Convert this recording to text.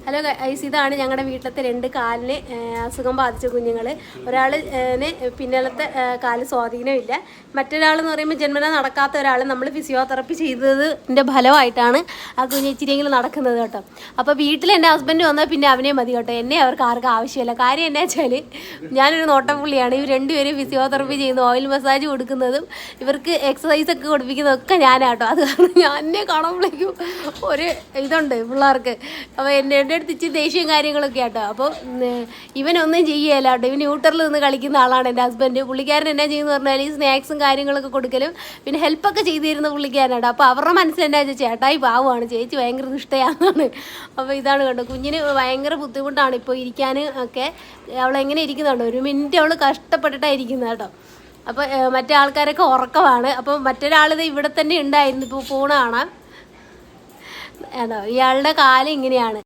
Hello guys, ഇതാണ് ഞങ്ങളുടെ വീട്ടിലത്തെ 2 കാലിന് അസുഖം ബാധിച്ച കുഞ്ഞുങ്ങൾ. ഒരാളിന് പിന്നിലത്തെ കാല് സ്വാധീനമില്ല, മറ്റൊരാളെന്ന് പറയുമ്പോൾ ജന്മന നടക്കാത്ത ഒരാൾ നമ്മൾ ഫിസിയോതെറപ്പി ചെയ്തതിൻ്റെ ഫലമായിട്ടാണ് ആ കുഞ്ഞ് ഇച്ചിരിയെങ്കിലും നടക്കുന്നത് കേട്ടോ. അപ്പോൾ വീട്ടിൽ എൻ്റെ ഹസ്ബൻഡ് വന്നാൽ പിന്നെ അവനെ മതി കേട്ടോ, എന്നെ അവർക്ക് ആർക്കും ആവശ്യമില്ല. കാര്യം എന്നാ വെച്ചാൽ ഞാനൊരു നോട്ടപ്പുള്ളിയാണ്. ഇവർ 2 പേരും ഫിസിയോതെറപ്പി ചെയ്യുന്നു, ഓയിൽ മസാജ് കൊടുക്കുന്നതും ഇവർക്ക് എക്സസൈസൊക്കെ കൊടുപ്പിക്കുന്നതൊക്കെ ഞാനാട്ടോ. അത് കാരണം ഞാൻ എന്നെ കാണുമ്പോഴേക്കും ഒരു ഇതുണ്ട് പിള്ളേർക്ക്. അപ്പോൾ എൻ്റെ അടുത്ത് ഇച്ചിരി ദേഷ്യവും കാര്യങ്ങളൊക്കെ ആട്ടോ. അപ്പോൾ ഇവനൊന്നും ചെയ്യുകയില്ല കേട്ടോ. ഇവൻ ന്യൂട്ടറിൽ നിന്ന് കളിക്കുന്ന ആളാണ് എൻ്റെ ഹസ്ബൻഡ്. പുള്ളിക്കാരൻ എന്നാ ചെയ്യുന്നത് പറഞ്ഞാൽ ഈ സ്നാക്സും കാര്യങ്ങളൊക്കെ കൊടുക്കലും പിന്നെ ഹെൽപ്പൊക്കെ ചെയ്തു തരുന്ന പുള്ളിക്കാരനാട്ടോ. അപ്പോൾ അവരുടെ മനസ്സിലെന്നാ വെച്ചാൽ ചേട്ടായി പാവമാണ്, ചേച്ചി ഭയങ്കര നിഷ്ഠയാണ്. അപ്പോൾ ഇതാണ് കേട്ടോ, കുഞ്ഞിന് ഭയങ്കര ബുദ്ധിമുട്ടാണ് ഇപ്പോൾ ഇരിക്കാൻ ഒക്കെ. അവളെങ്ങനെ ഇരിക്കുന്നുണ്ടോ, 1 മിനിറ്റ് അവൾ കഷ്ടപ്പെട്ടിട്ടാണ് ഇരിക്കുന്നത് കേട്ടോ. അപ്പോൾ മറ്റേ ആൾക്കാരൊക്കെ ഉറക്കമാണ്. അപ്പോൾ മറ്റൊരാളിത് ഇവിടെ തന്നെ ഉണ്ടായിരുന്നു, ഇപ്പോൾ ഫോൺ കാണാം. ഇയാളുടെ കാല് ഇങ്ങനെയാണ്.